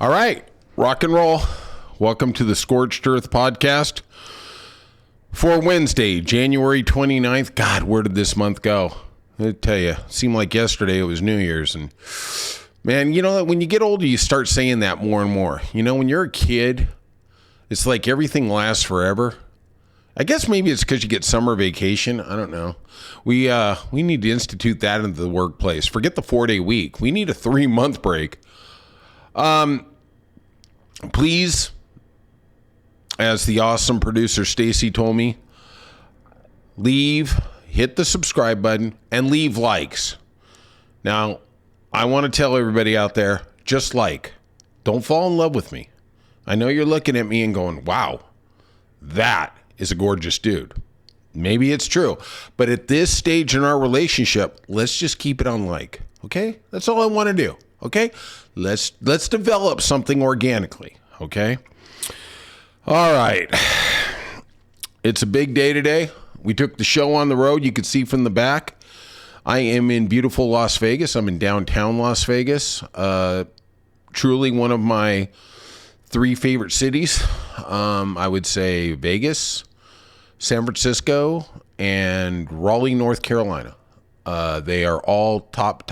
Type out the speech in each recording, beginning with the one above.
All right, rock and roll. Welcome to the Scorched Earth podcast for Wednesday, January 29th. God, where did this month go? I tell you, it seemed like yesterday it was New Year's. And man, you know, when you get older, you start saying that more and more. You know, when you're a kid, it's like everything lasts forever. I guess maybe it's because you get summer vacation. I don't know. We need to institute that into the workplace. Forget the 4-day week. We need a 3-month break. Please, as the awesome producer Stacy told me, hit the subscribe button and leave likes. Now, I want to tell everybody out there, just like. Don't fall in love with me. I know you're looking at me and going, wow, that is a gorgeous dude. Maybe it's true. But at this stage in our relationship, let's just keep it on like. Okay? That's all I want to do. Okay? Let's develop something organically. Okay? All right. It's a big day today. We took the show on the road. You can see from the back. I am in beautiful Las Vegas. I'm in downtown Las Vegas. Truly one of my 3 favorite cities. I would say Vegas, San Francisco, and Raleigh, North Carolina. They are all top.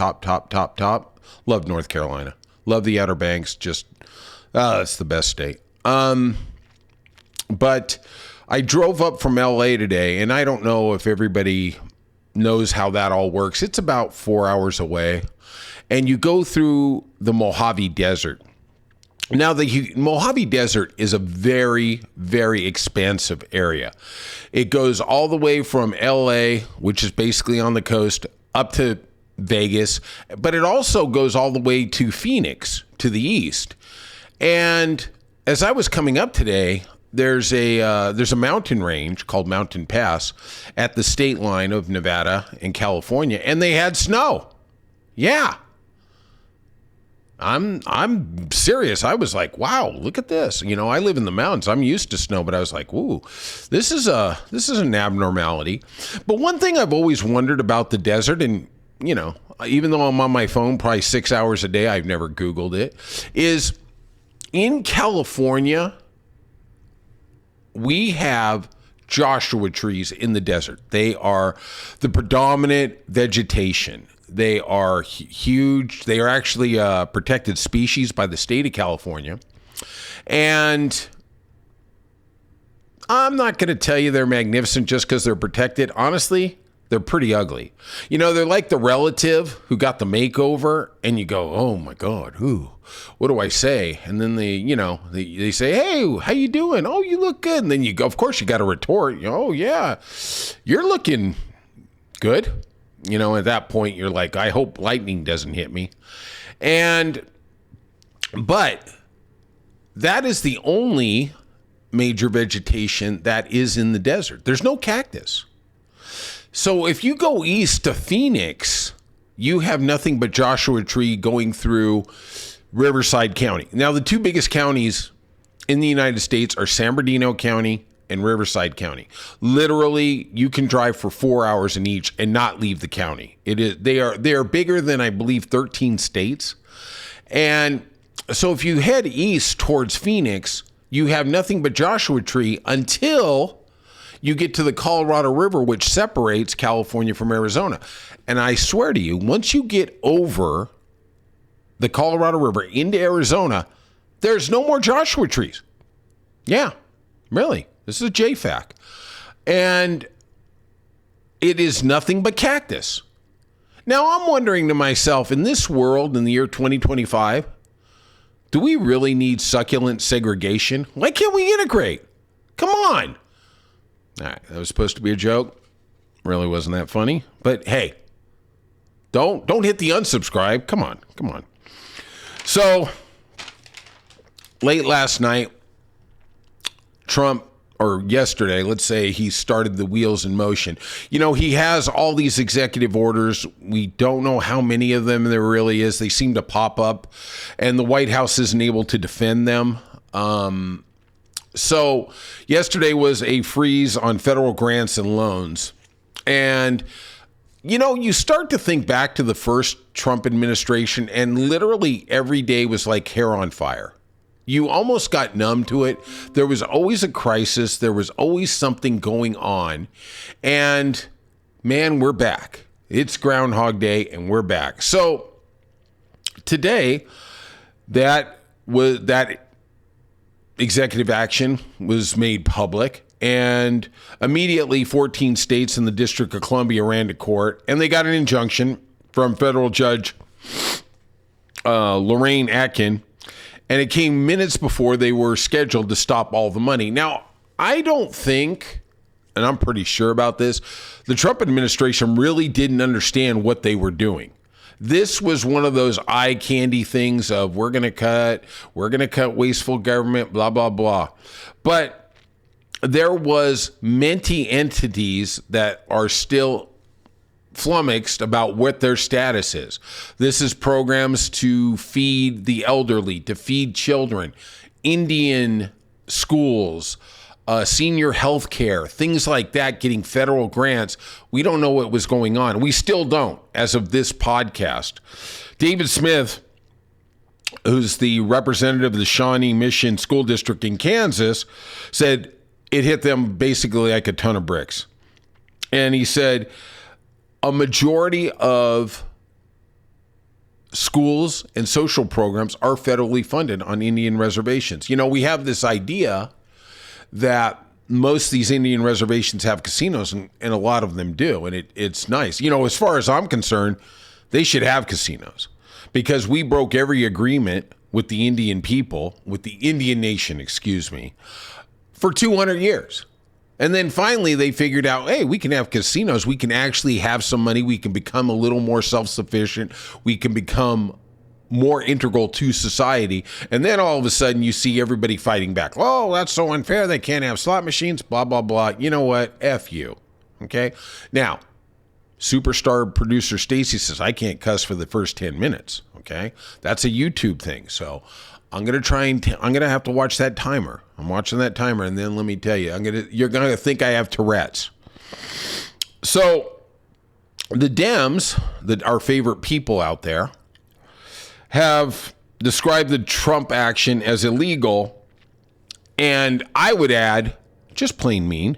Love North Carolina. Love the Outer Banks. Just, it's the best state. But I drove up from LA today, and I don't know if everybody knows how that all works. It's about 4 hours away, and you go through the Mojave Desert. Now, the Mojave Desert is a very, very expansive area. It goes all the way from LA, which is basically on the coast, up to Vegas, but it also goes all the way to Phoenix, to the east. And as I was coming up today, there's a mountain range called Mountain Pass at the state line of Nevada and California, and they had snow. Yeah. I'm serious. I was like, wow, look at this. You know, I live in the mountains. I'm used to snow, but I was like, ooh, this is an abnormality. But one thing I've always wondered about the desert, and you know, even though I'm on my phone probably 6 hours a day, I've never Googled it, is in California, we have Joshua trees in the desert. They are the predominant vegetation. They are huge. They are actually a protected species by the state of California. And I'm not going to tell you they're magnificent just because they're protected. Honestly, they're pretty ugly. You know, they're like the relative who got the makeover, and you go, oh my God, what do I say? And then they say, hey, how you doing? Oh, you look good. And then you go, of course you got to retort, oh yeah, you're looking good. You know, at that point you're like, I hope lightning doesn't hit me. But that is the only major vegetation that is in the desert. There's no cactus. So if you go east to Phoenix, you have nothing but Joshua tree going through Riverside County. Now, the 2 biggest counties in the United States are San Bernardino County and Riverside County. Literally, you can drive for 4 hours in each and not leave the county. They are bigger than, I believe, 13 states. And so if you head east towards Phoenix, you have nothing but Joshua tree until you get to the Colorado River, which separates California from Arizona. And I swear to you, once you get over the Colorado River into Arizona, there's no more Joshua trees. Yeah, really. This is a JFAC. And it is nothing but cactus. Now, I'm wondering to myself, in this world, in the year 2025, do we really need succulent segregation? Why can't we integrate? Come on. All right, that was supposed to be a joke. Really wasn't that funny. But hey, don't hit the unsubscribe. Come on. So, late last night, Trump, or yesterday, let's say, he started the wheels in motion. You know, he has all these executive orders. We don't know how many of them there really is. They seem to pop up, and the White House isn't able to defend them. So yesterday was a freeze on federal grants and loans. And, you know, you start to think back to the first Trump administration, and literally every day was like hair on fire. You almost got numb to it. There was always a crisis. There was always something going on. And man, we're back. It's Groundhog Day and we're back. So today, that executive action was made public, and immediately 14 states and the District of Columbia ran to court, and they got an injunction from federal judge Lorraine Atkin, and it came minutes before they were scheduled to stop all the money. Now, I don't think, and I'm pretty sure about this, the Trump administration really didn't understand what they were doing. This was one of those eye candy things of we're going to cut wasteful government, blah, blah, blah. But there was many entities that are still flummoxed about what their status is. This is programs to feed the elderly, to feed children, Indian schools, senior health care, things like that, getting federal grants. We don't know what was going on. We still don't, as of this podcast. David Smith, who's the representative of the Shawnee Mission School District in Kansas, said it hit them basically like a ton of bricks. And he said a majority of schools and social programs are federally funded on Indian reservations. You know, we have this idea that most of these Indian reservations have casinos, and a lot of them do, and it's nice. You know, as far as I'm concerned, they should have casinos because we broke every agreement with the Indian people, with the Indian nation, for 200 years. And then finally they figured out, hey, we can have casinos. We can actually have some money. We can become a little more self-sufficient. We can become more integral to society. And then all of a sudden you see everybody fighting back. Oh, that's so unfair. They can't have slot machines, blah, blah, blah. You know what? F you. Okay. Now, superstar producer Stacy says, I can't cuss for the first 10 minutes. Okay. That's a YouTube thing. So I'm going to I'm going to have to watch that timer. I'm watching that timer. And then let me tell you, you're going to think I have Tourette's. So the Dems, our favorite people out there, have described the Trump action as illegal, and I would add, just plain mean,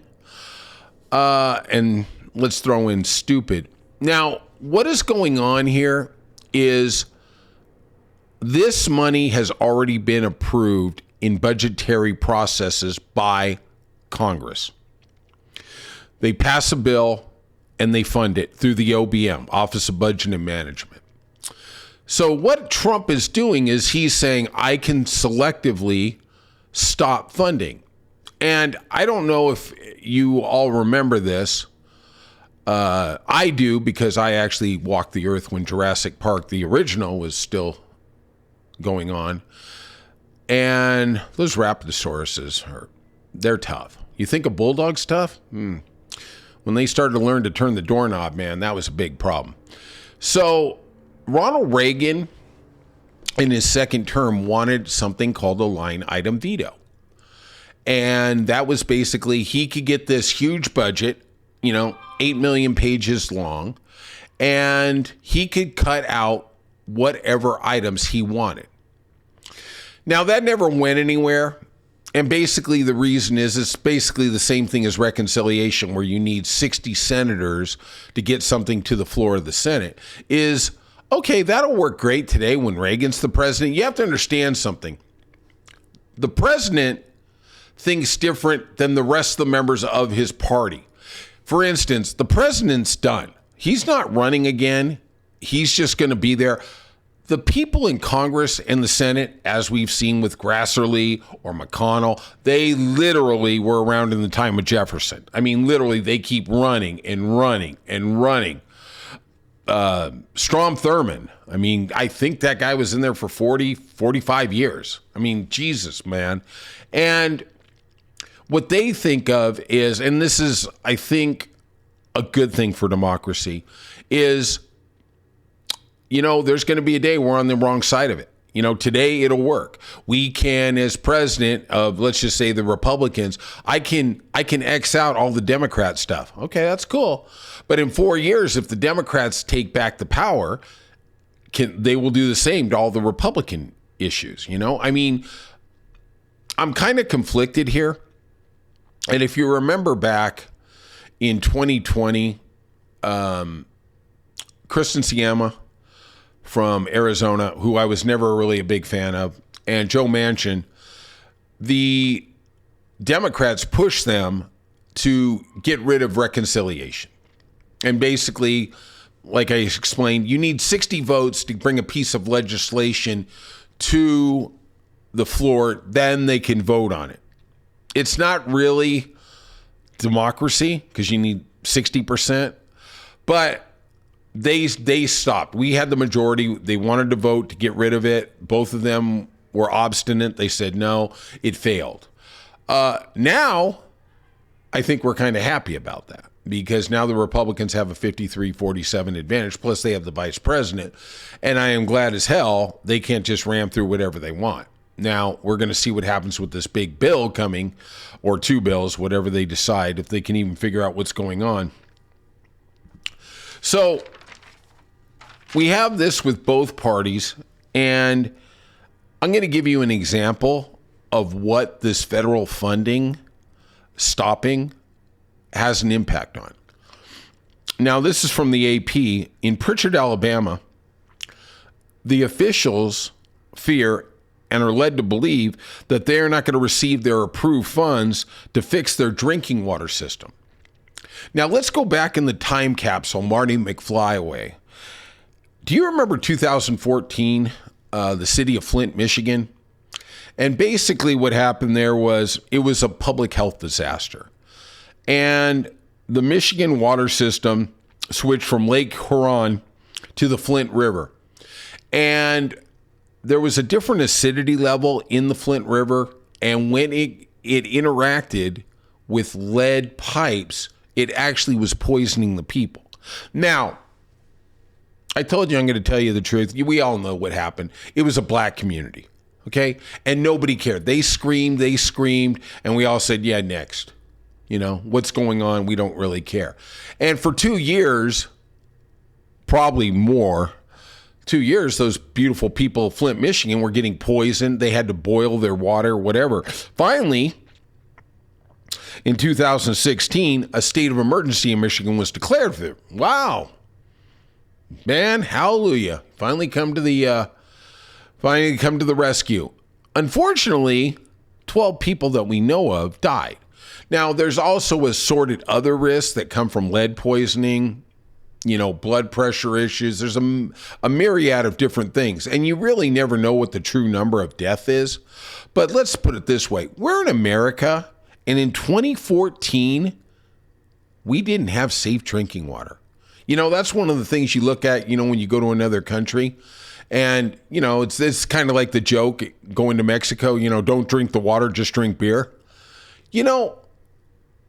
and let's throw in stupid. Now, what is going on here is this money has already been approved in budgetary processes by Congress. They pass a bill, and they fund it through the OBM, Office of Budget and Management. So what Trump is doing is he's saying, I can selectively stop funding. And I don't know if you all remember this. I do, because I actually walked the earth when Jurassic Park, the original, was still going on. And those Raptosauruses, they're tough. You think a bulldog's tough? When they started to learn to turn the doorknob, man, that was a big problem. So Ronald Reagan, in his second term, wanted something called a line item veto. And that was basically, he could get this huge budget, 8 million pages long, and he could cut out whatever items he wanted. Now, that never went anywhere. And basically the reason is it's basically the same thing as reconciliation, where you need 60 senators to get something to the floor of the Senate, is okay, that'll work great today when Reagan's the president. You have to understand something. The president thinks different than the rest of the members of his party. For instance, the president's done. He's not running again. He's just going to be there. The people in Congress and the Senate, as we've seen with Grassley or McConnell, they literally were around in the time of Jefferson. I mean, literally, they keep running and running and running. Strom Thurmond, I mean, I think that guy was in there for 40, 45 years. I mean, Jesus, man. And what they think of is, and this is, I think, a good thing for democracy, is, there's going to be a day we're on the wrong side of it. Today it'll work. We can, as president of, let's just say, the Republicans, I can X out all the Democrat stuff. Okay, that's cool. But in 4 years, if the Democrats take back the power, they will do the same to all the Republican issues. I mean, I'm kind of conflicted here. And if you remember back in 2020, Kristen Siema from Arizona, who I was never really a big fan of, and Joe Manchin, the Democrats pushed them to get rid of reconciliation. And basically, like I explained, you need 60 votes to bring a piece of legislation to the floor, then they can vote on it. It's not really democracy because you need 60%, but they stopped. We had the majority. They wanted to vote to get rid of it. Both of them were obstinate. They said no. It failed. Now, I think we're kind of happy about that because now the Republicans have a 53-47 advantage, plus they have the vice president, and I am glad as hell they can't just ram through whatever they want. Now, we're going to see what happens with this big bill coming, or two bills, whatever they decide, if they can even figure out what's going on. So, we have this with both parties, and I'm going to give you an example of what this federal funding stopping has an impact on. Now, this is from the AP. In Pritchard, Alabama, the officials fear and are led to believe that they are not going to receive their approved funds to fix their drinking water system. Now, let's go back in the time capsule, Marty McFly away. Do you remember 2014, the city of Flint, Michigan? And basically what happened there was it was a public health disaster. And the Michigan water system switched from Lake Huron to the Flint River. And there was a different acidity level in the Flint River. And when it interacted with lead pipes, it actually was poisoning the people. Now, I told you I'm going to tell you the truth. We all know what happened. It was a black community, okay? And nobody cared. They screamed, and we all said, yeah, next. You know, what's going on? We don't really care. And for 2 years, probably more, 2 years, those beautiful people of Flint, Michigan were getting poisoned. They had to boil their water, whatever. Finally, in 2016, a state of emergency in Michigan was declared for it. Wow. Man, hallelujah. Finally come to the rescue. Unfortunately, 12 people that we know of died. Now, there's also assorted other risks that come from lead poisoning, you know, blood pressure issues. There's a myriad of different things. And you really never know what the true number of death is. But let's put it this way. We're in America, and in 2014, we didn't have safe drinking water. You know, that's one of the things you look at, you know, when you go to another country. And, you know, it's kind of like the joke going to Mexico, you know, don't drink the water, just drink beer. You know,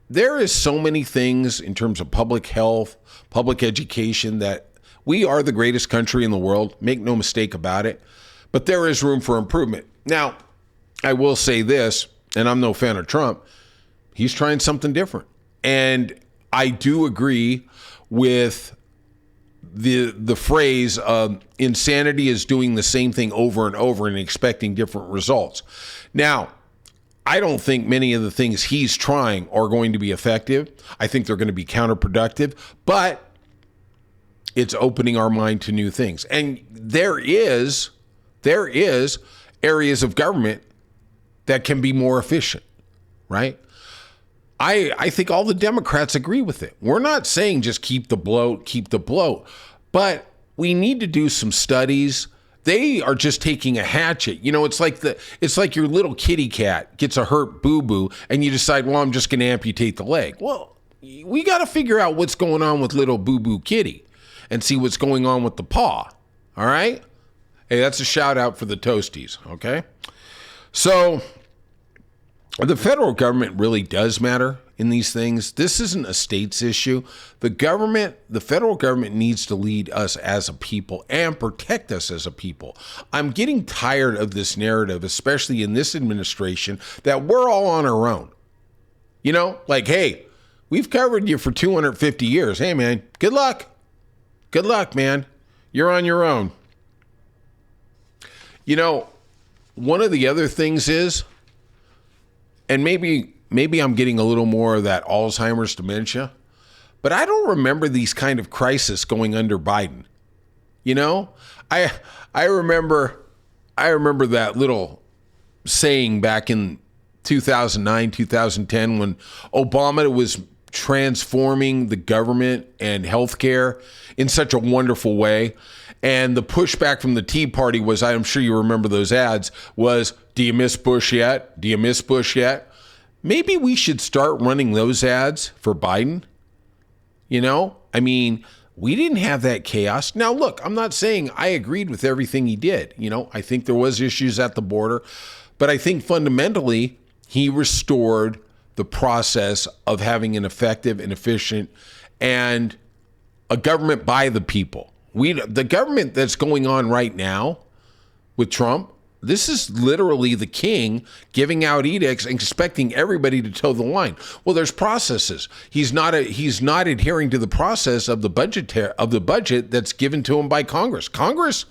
there is so many things in terms of public health, public education, that we are the greatest country in the world. Make no mistake about it. But there is room for improvement. Now, I will say this, and I'm no fan of Trump. He's trying something different. And I do agree with the phrase insanity is doing the same thing over and over and expecting different results. Now, I don't think many of the things he's trying are going to be effective. I think they're going to be counterproductive, but it's opening our mind to new things. And there is areas of government that can be more efficient, right? I think all the Democrats agree with it. We're not saying just keep the bloat, but we need to do some studies. They are just taking a hatchet. You know, it's like your little kitty cat gets a hurt boo-boo and you decide, well, I'm just going to amputate the leg. Well, we got to figure out what's going on with little boo-boo kitty and see what's going on with the paw. All right? Hey, that's a shout out for the Toasties, okay? So the federal government really does matter in these things. This isn't a state's issue. The federal government needs to lead us as a people and protect us as a people. I'm getting tired of this narrative, especially in this administration, that we're all on our own. You know, like, hey, we've covered you for 250 years. Hey, man, good luck. Good luck, man. You're on your own. You know, one of the other things is and maybe I'm getting a little more of that Alzheimer's dementia, but I don't remember these kind of crises going under Biden. You know, I remember that little saying back in 2009, 2010, when Obama was transforming the government and healthcare in such a wonderful way. And the pushback from the Tea Party was, I'm sure you remember those ads, was, do you miss Bush yet? Do you miss Bush yet? Maybe we should start running those ads for Biden. You know, I mean, we didn't have that chaos. Now, look, I'm not saying I agreed with everything he did. You know, I think there was issues at the border, but I think fundamentally he restored the process of having an effective and efficient and a government by the people. The government that's going on right now with Trump, this is literally the king giving out edicts and expecting everybody to toe the line. Well, there's processes. He's not adhering to the process of the budget that's given to him by Congress. Congress,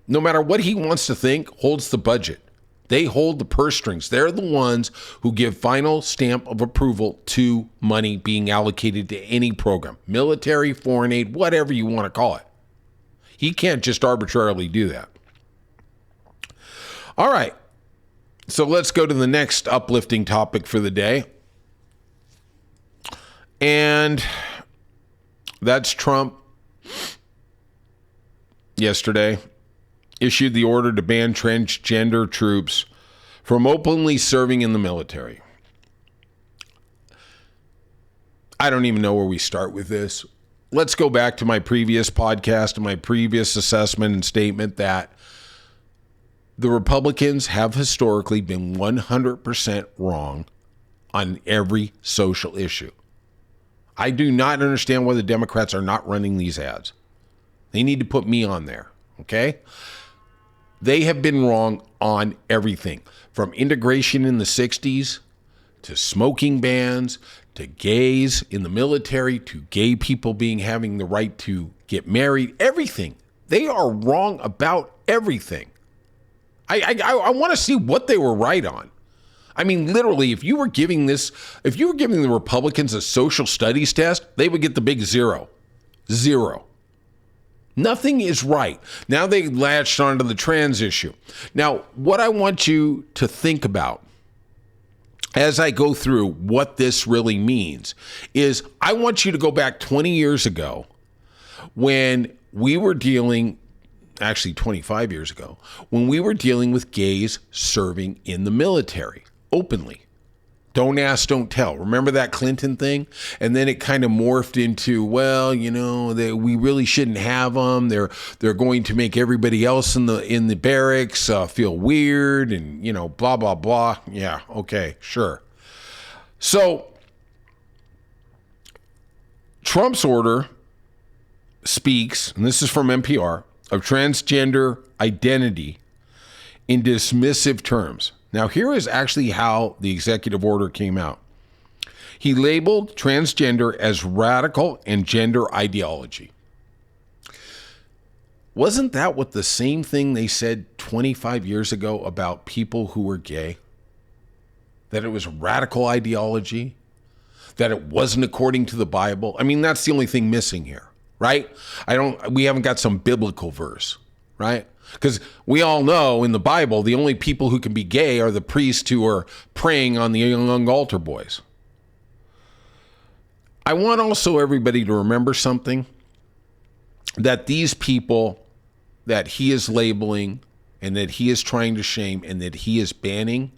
no matter what he wants to think, holds the budget. They hold the purse strings. They're the ones who give final stamp of approval to money being allocated to any program, military, foreign aid, whatever you want to call it. He can't just arbitrarily do that. All right, so let's go to the next uplifting topic for the day. And that's Trump yesterday issued the order to ban transgender troops from openly serving in the military. I don't even know where we start with this. Let's go back to my previous podcast and my previous assessment and statement that the Republicans have historically been 100% wrong on every social issue. I do not understand why the Democrats are not running these ads. They need to put me on there, okay? They have been wrong on everything, from integration in the 60s to smoking bans to gays in the military to gay people having the right to get married, everything. They are wrong about everything. I want to see what they were right on. I mean, literally, if you were giving the Republicans a social studies test, they would get the big zero. Zero. Nothing is right. Now they latched onto the trans issue. Now, what I want you to think about as I go through what this really means is I want you to go back 20 years ago when we were dealing, actually 25 years ago, when we were dealing with gays serving in the military openly. Don't ask, don't tell. Remember that Clinton thing? And then it kind of morphed into, well, you know, we really shouldn't have them. They're going to make everybody else in the barracks feel weird and, you know, blah, blah, blah. Yeah, okay, sure. So Trump's order speaks, and this is from NPR, of transgender identity in dismissive terms. Now, here is actually how the executive order came out. He labeled transgender as radical and gender ideology. Wasn't that what the same thing they said 25 years ago about people who were gay? That it was radical ideology? That it wasn't according to the Bible? I mean, that's the only thing missing here, right? We haven't got some biblical verse, right? Because we all know in the Bible, the only people who can be gay are the priests who are praying on the young altar boys. I want also everybody to remember something, that these people that he is labeling and that he is trying to shame and that he is banning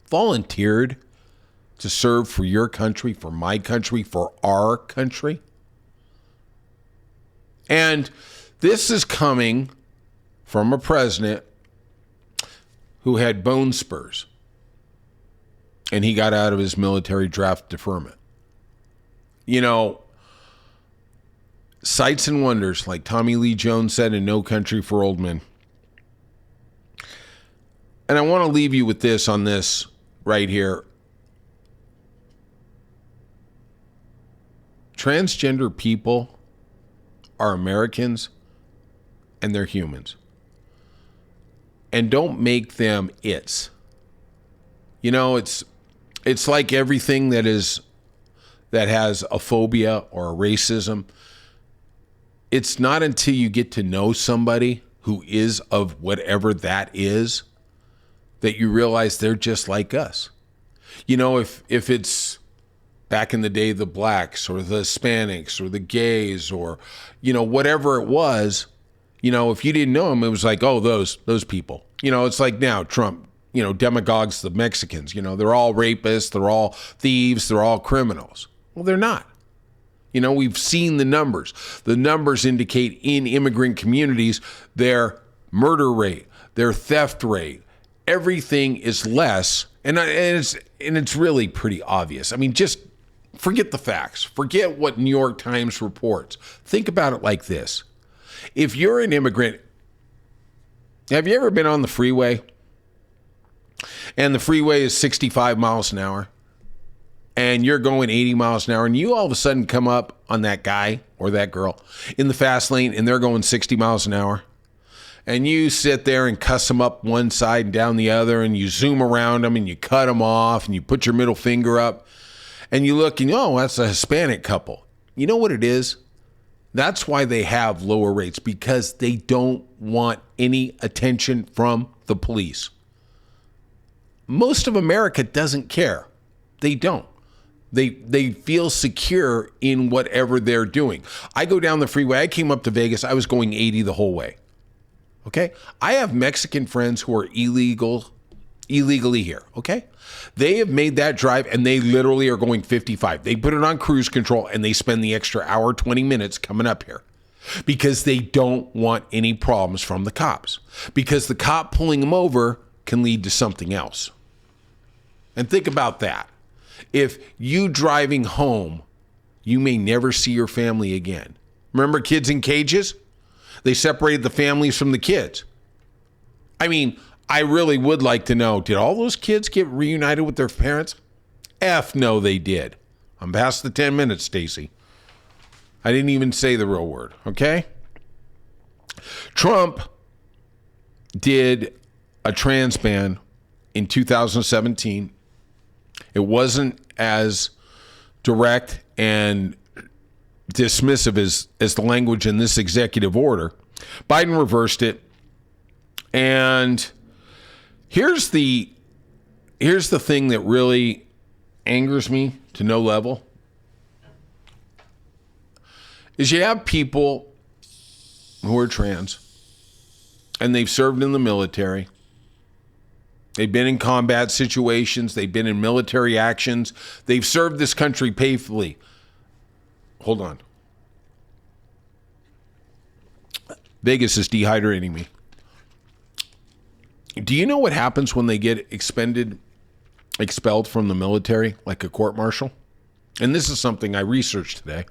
volunteered to serve for your country, for my country, for our country. And this is coming from a president who had bone spurs and he got out of his military draft deferment. You know, sights and wonders, like Tommy Lee Jones said in No Country for Old Men. And I want to leave you with this on this right here. Transgender people are Americans and they're humans. And don't make them its. You know, it's It's like everything that has a phobia or a racism. It's not until you get to know somebody who is of whatever that is that you realize they're just like us. You know, if it's back in the day, the blacks or the Hispanics or the gays or, you know, whatever it was, you know, if you didn't know them, it was like, oh, those people. You know, it's like now Trump, you know, demagogues the Mexicans. You know, they're all rapists, they're all thieves, they're all criminals. Well, they're not. You know, we've seen the numbers. The numbers indicate in immigrant communities, their murder rate, their theft rate, everything is less. And it's really pretty obvious. I mean, just forget the facts. Forget what New York Times reports. Think about it like this. If you're an immigrant, have you ever been on the freeway? And the freeway is 65 miles an hour. And you're going 80 miles an hour, and you all of a sudden come up on that guy or that girl in the fast lane, and they're going 60 miles an hour. And you sit there and cuss them up one side and down the other, and you zoom around them, and you cut them off, and you put your middle finger up, and you look, and oh, that's a Hispanic couple. You know what it is? That's why they have lower rates, because they don't want any attention from the police. Most of America doesn't care. They don't. They feel secure in whatever they're doing. I go down the freeway. I came up to Vegas. I was going 80 the whole way. Okay? I have Mexican friends who are illegally here. Okay? They have made that drive, and they literally are going 55. They put it on cruise control, and they spend the extra hour, 20 minutes coming up here because they don't want any problems from the cops, because the cop pulling them over can lead to something else. And think about that. If you driving home, you may never see your family again. Remember kids in cages? They separated the families from the kids. I mean, I really would like to know, did all those kids get reunited with their parents? No, they did. I'm past the 10 minutes, Stacy. I didn't even say the real word, okay? Trump did a trans ban in 2017. It wasn't as direct and dismissive as the language in this executive order. Biden reversed it. And here's the thing that really angers me to no level. Is you have people who are trans and they've served in the military. They've been in combat situations. They've been in military actions. They've served this country faithfully. Hold on. Vegas is dehydrating me. Do you know what happens when they get expelled from the military, like a court-martial? And this is something I researched today.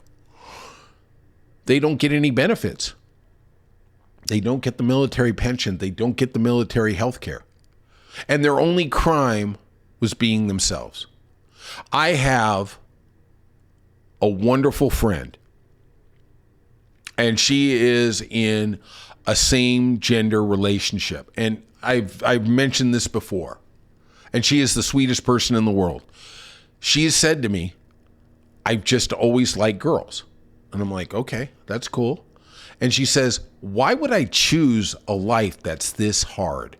They don't get any benefits. They don't get the military pension. They don't get the military health care. And their only crime was being themselves. I have a wonderful friend, and she is in a same gender relationship. And I've mentioned this before, and she is the sweetest person in the world. She has said to me, I've just always liked girls. And I'm like, okay, that's cool. And she says, why would I choose a life that's this hard?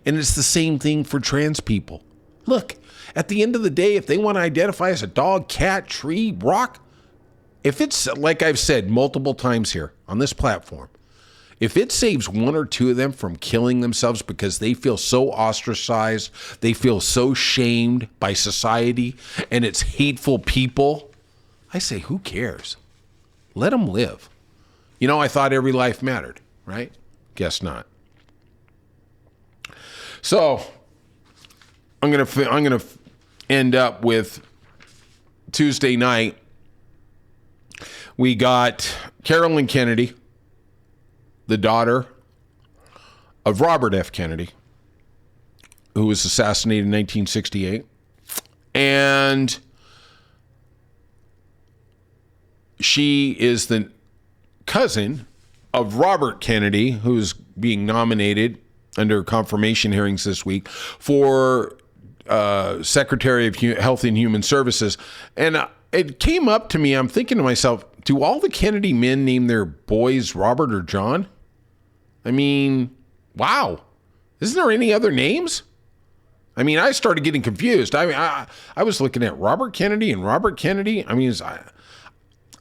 And it's the same thing for trans people. Look, at the end of the day, if they want to identify as a dog, cat, tree, rock, if it's, like I've said multiple times here on this platform, if it saves one or two of them from killing themselves because they feel so ostracized, they feel so shamed by society and its hateful people, I say, who cares? Let them live. You know, I thought every life mattered, right? Guess not. So I'm gonna end up with Tuesday night. We got Carolyn Kennedy, the daughter of Robert F. Kennedy, who was assassinated in 1968, and she is the cousin of Robert Kennedy, who's being nominated under confirmation hearings this week for Secretary of Health and Human Services. And it came up to me. I'm thinking to myself, do all the Kennedy men name their boys Robert or John? I mean, wow. Isn't there any other names? I mean, I started getting confused. I was looking at Robert Kennedy and Robert Kennedy. I mean,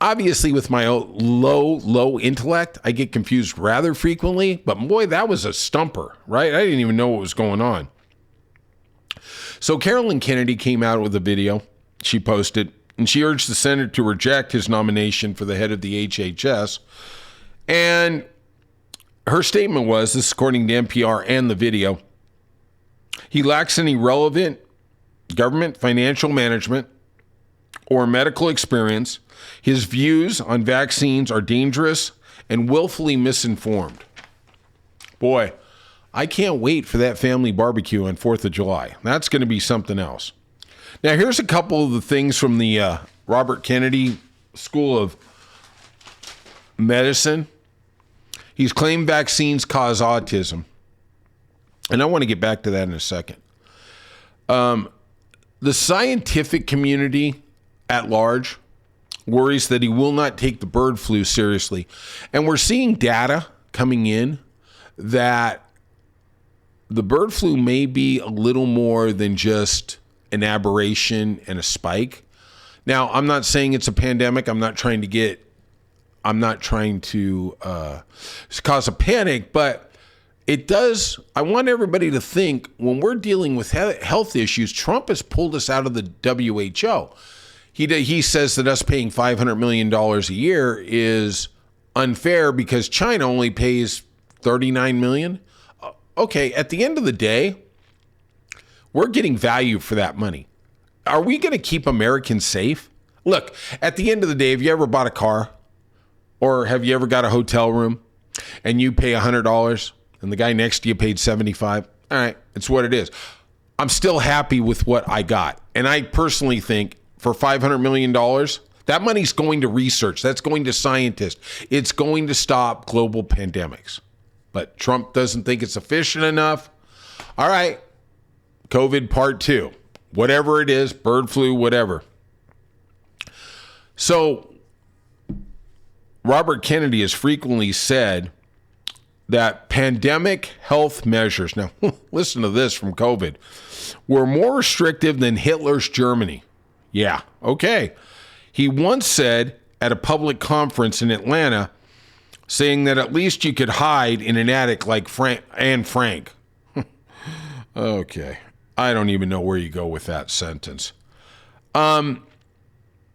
obviously with my low intellect, I get confused rather frequently. But boy, that was a stumper, right? I didn't even know what was going on. So Carolyn Kennedy came out with a video she posted, and she urged the Senate to reject his nomination for the head of the HHS. And her statement was, this is according to NPR and the video, he lacks any relevant government financial management or medical experience. His views on vaccines are dangerous and willfully misinformed. Boy, I can't wait for that family barbecue on 4th of July. That's going to be something else. Now, here's a couple of the things from the Robert Kennedy School of Medicine. He's claimed vaccines cause autism. And I want to get back to that in a second. The scientific community at large worries that he will not take the bird flu seriously. And we're seeing data coming in that the bird flu may be a little more than just an aberration and a spike. Now, I'm not saying it's a pandemic. I'm not trying to cause a panic, but it does. I want everybody to think when we're dealing with health issues, Trump has pulled us out of the WHO. He says that us paying $500 million a year is unfair because China only pays $39 million. Okay, at the end of the day, we're getting value for that money. Are we going to keep Americans safe? Look, at the end of the day, have you ever bought a car? Or have you ever got a hotel room and you pay $100 and the guy next to you paid $75? All right, it's what it is. I'm still happy with what I got. And I personally think for $500 million, that money's going to research. That's going to scientists. It's going to stop global pandemics. But Trump doesn't think it's efficient enough. All right, COVID part 2, whatever it is, bird flu, whatever. So Robert Kennedy has frequently said that pandemic health measures, now listen to this from COVID, were more restrictive than Hitler's Germany. Yeah, okay. He once said at a public conference in Atlanta, saying that at least you could hide in an attic like Anne Frank. Okay. I don't even know where you go with that sentence. I'm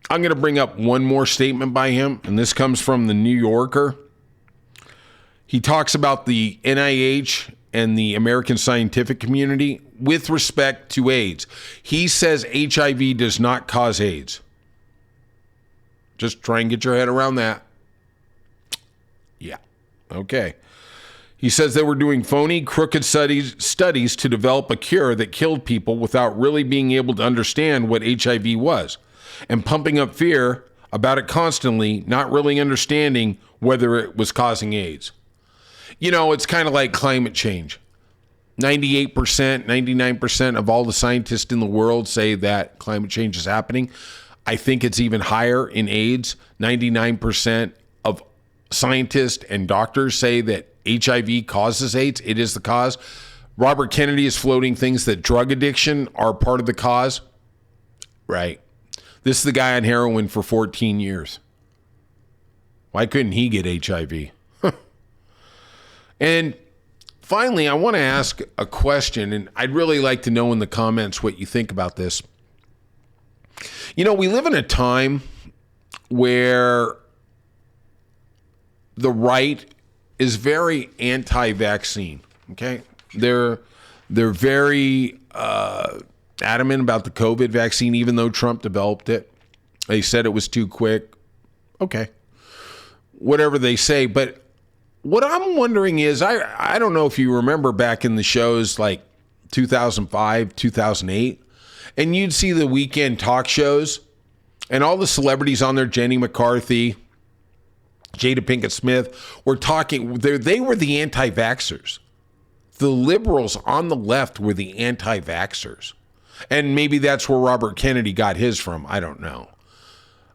going to bring up one more statement by him, and this comes from the New Yorker. He talks about the NIH and the American scientific community with respect to AIDS. He says HIV does not cause AIDS. Just try and get your head around that. Yeah. Okay. He says they were doing phony, crooked studies to develop a cure that killed people without really being able to understand what HIV was, and pumping up fear about it constantly, not really understanding whether it was causing AIDS. You know, it's kind of like climate change. 98%, 99% of all the scientists in the world say that climate change is happening. I think it's even higher in AIDS. 99% of scientists and doctors say that HIV causes AIDS. It is the cause. Robert Kennedy is floating things that drug addiction are part of the cause. Right. This is the guy on heroin for 14 years. Why couldn't he get HIV? And finally, I want to ask a question, and I'd really like to know in the comments what you think about this. You know, we live in a time where the right is very anti-vaccine. Okay, they're very adamant about the COVID vaccine, even though Trump developed it. They said it was too quick. Okay, whatever they say. But what I'm wondering is, I don't know if you remember back in the shows like 2005, 2008, and you'd see the weekend talk shows and all the celebrities on there, Jenny McCarthy, Jada Pinkett Smith, were talking. They were the anti-vaxxers. The liberals on the left were the anti-vaxxers. And maybe that's where Robert Kennedy got his from. I don't know.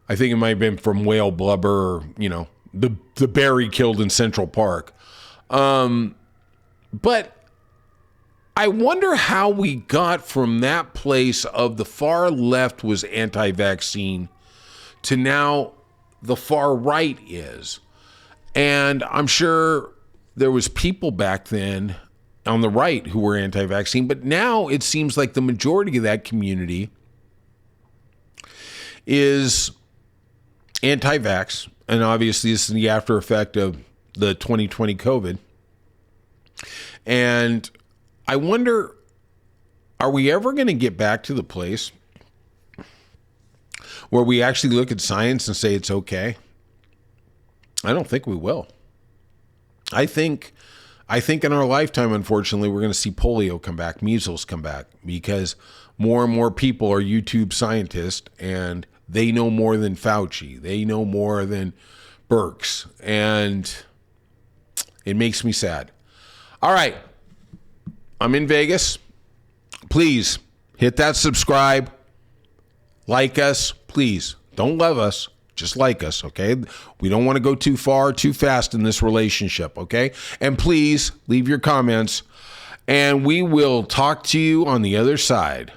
I think it might have been from whale blubber or, the bear he killed in Central Park. But I wonder how we got from that place of the far left was anti-vaccine to now the far right is. And I'm sure there was people back then on the right who were anti-vaccine, but now it seems like the majority of that community is anti-vax. And obviously this is the after effect of the 2020 COVID. And I wonder, are we ever going to get back to the place where we actually look at science and say it's okay? I don't think we will. I think in our lifetime, unfortunately, we're going to see polio come back, measles come back, because more and more people are YouTube scientists and they know more than Fauci. They know more than Birx. And it makes me sad. All right. I'm in Vegas. Please hit that subscribe. Like us. Please. Don't love us. Just like us, okay? We don't want to go too far, too fast in this relationship, okay? And please leave your comments. And we will talk to you on the other side.